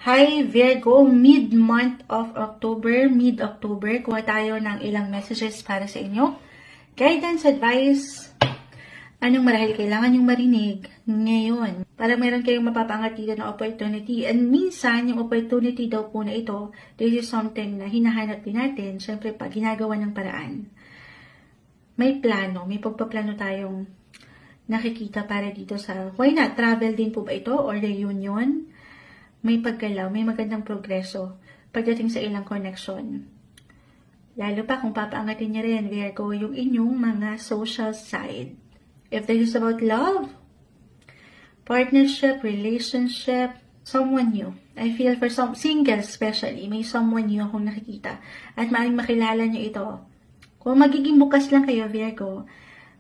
Hi Virgo, mid-month of October, mid-October, kuha tayo ng ilang messages para sa inyo. Guidance, advice, anong marahil kailangan yung marinig ngayon para meron kayong mapapangat dito na opportunity. And minsan, yung opportunity daw po na ito, this is something na hinahanap din natin, syempre pag ginagawa ng paraan. May plano, may pagpaplano tayong nakikita para dito sa, why not, travel din po ba ito or reunion? May paggalaw, may magandang progreso pagdating sa ilang connection. Lalo pa kung papaangatin niya rin, Virgo, yung inyong mga social side. If this is about love, partnership, relationship, someone new. I feel for some singles especially, may someone new akong nakikita. At maaaring makilala niyo ito. Kung magiging bukas lang kayo, Virgo,